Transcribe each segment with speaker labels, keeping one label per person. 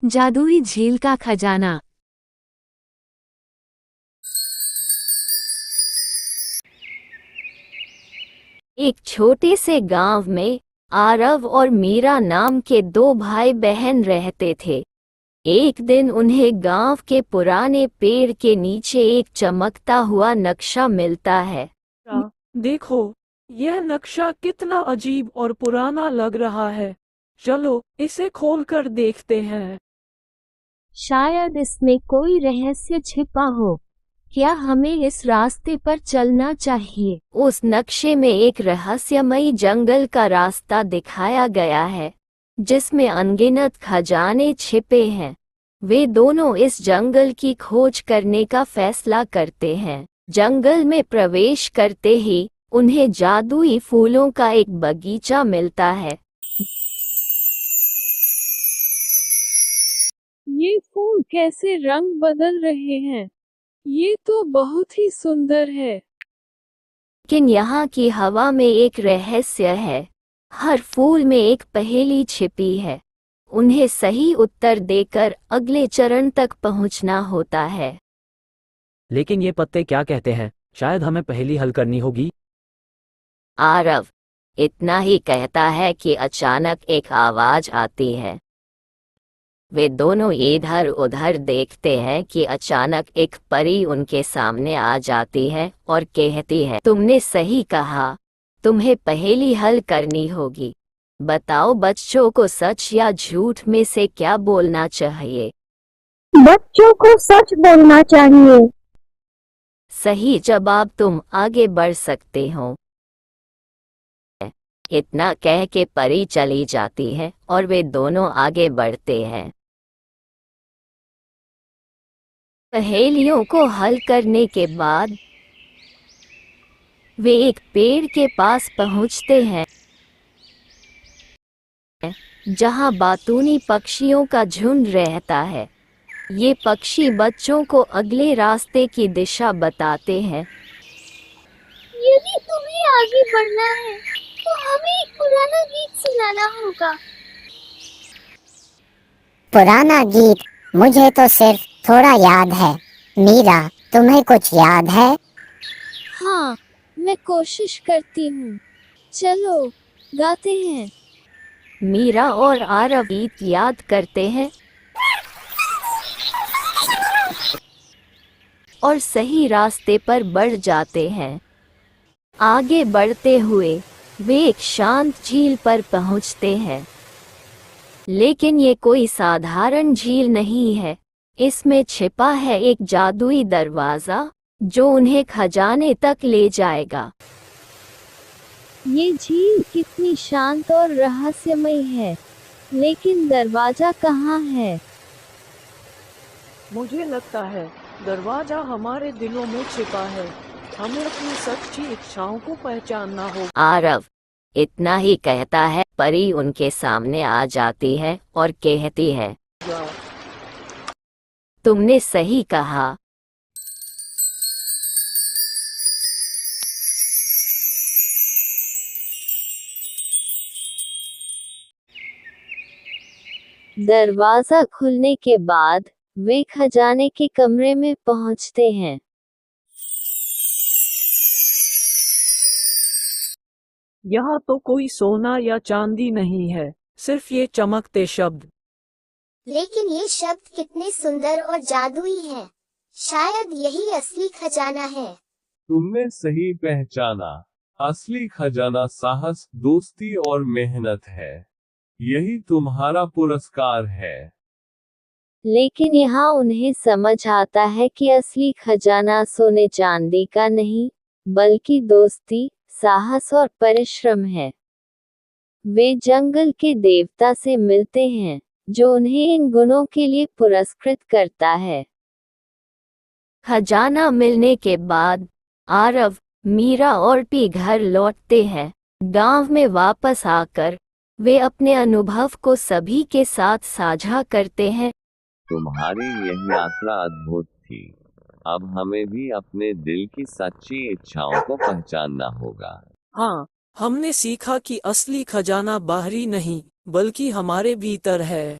Speaker 1: जादुई झील का खजाना।
Speaker 2: एक छोटे से गांव में आरव और मीरा नाम के दो भाई बहन रहते थे। एक दिन उन्हें गांव के पुराने पेड़ के नीचे एक चमकता हुआ नक्शा मिलता है।
Speaker 3: देखो, यह नक्शा कितना अजीब और पुराना लग रहा है। चलो इसे खोलकर देखते हैं।
Speaker 2: शायद इसमें कोई रहस्य छिपा हो। क्या हमें इस रास्ते पर चलना चाहिए? उस नक्शे में एक रहस्यमयी जंगल का रास्ता दिखाया गया है, जिसमें अनगिनत खजाने छिपे हैं। वे दोनों इस जंगल की खोज करने का फैसला करते हैं। जंगल में प्रवेश करते ही उन्हें जादुई फूलों का एक बगीचा मिलता है।
Speaker 3: ये फूल कैसे रंग बदल रहे हैं? ये तो बहुत ही सुंदर है।
Speaker 2: लेकिन यहाँ की हवा में एक रहस्य है। हर फूल में एक पहेली छिपी है। उन्हें सही उत्तर देकर अगले चरण तक पहुँचना होता है।
Speaker 4: लेकिन ये पत्ते क्या कहते हैं? शायद हमें पहेली हल करनी होगी।
Speaker 2: आरव इतना ही कहता है कि अचानक एक आवाज आती है। वे दोनों इधर उधर देखते हैं कि अचानक एक परी उनके सामने आ जाती है और कहती है, तुमने सही कहा, तुम्हें पहेली हल करनी होगी। बताओ बच्चों को सच या झूठ में से क्या बोलना चाहिए?
Speaker 5: बच्चों को सच बोलना चाहिए।
Speaker 2: सही जवाब, तुम आगे बढ़ सकते हो। इतना कह के परी चली जाती है और वे दोनों आगे बढ़ते हैं। पहेलियों को हल करने के बाद वे एक पेड़ के पास पहुंचते हैं, जहां बातूनी पक्षियों का झुंड रहता है। ये पक्षी बच्चों को अगले रास्ते की दिशा बताते हैं।
Speaker 5: यदि तुम्हें आगे बढ़ना है तो हमें एक पुराना गीत सुनाना होगा। पुराना गीत? मुझे तो सिर्फ थोड़ा याद है। मीरा, तुम्हें कुछ याद है?
Speaker 6: हाँ, मैं कोशिश करती हूँ। चलो गाते हैं।
Speaker 2: मीरा और आरव गीत याद करते हैं और सही रास्ते पर बढ़ जाते हैं। आगे बढ़ते हुए वे एक शांत झील पर पहुंचते हैं। लेकिन ये कोई साधारण झील नहीं है। इसमें छिपा है एक जादुई दरवाजा, जो उन्हें खजाने तक ले जाएगा।
Speaker 6: ये झील कितनी शांत और रहस्यमयी है, लेकिन दरवाजा कहाँ है?
Speaker 3: मुझे लगता है दरवाजा हमारे दिलों में छिपा है। हमें अपनी सच्ची इच्छाओं को पहचानना होगा।
Speaker 2: आरव इतना ही कहता है, परी उनके सामने आ जाती है और कहती है, तुमने सही कहा।
Speaker 6: दरवाजा खुलने के बाद वे खजाने के कमरे में पहुंचते हैं।
Speaker 3: यहाँ तो कोई सोना या चांदी नहीं है, सिर्फ ये चमकते शब्द।
Speaker 5: लेकिन ये शब्द कितने सुंदर और जादुई हैं। शायद यही असली खजाना है।
Speaker 7: तुमने सही पहचाना। असली खजाना साहस, दोस्ती और मेहनत है। यही तुम्हारा पुरस्कार है।
Speaker 6: लेकिन यहाँ उन्हें समझ आता है कि असली खजाना सोने चांदी का नहीं, बल्कि दोस्ती, साहस और परिश्रम है। वे जंगल के देवता से मिलते हैं, जो उन्हें इन गुणों के लिए पुरस्कृत करता है।
Speaker 2: खजाना मिलने के बाद आरव, मीरा और पी घर लौटते हैं। गांव में वापस आकर वे अपने अनुभव को सभी के साथ साझा करते हैं।
Speaker 8: तुम्हारी यह यात्रा अद्भुत थी। अब हमें भी अपने दिल की सच्ची इच्छाओं को पहचानना होगा।
Speaker 3: हाँ, हमने सीखा कि असली खजाना बाहरी नहीं, बल्कि हमारे भीतर है।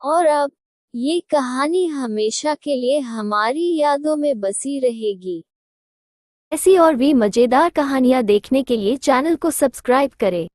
Speaker 6: और अब ये कहानी हमेशा के लिए हमारी यादों में बसी रहेगी।
Speaker 2: ऐसी और भी मजेदार कहानियाँ देखने के लिए चैनल को सब्सक्राइब करें।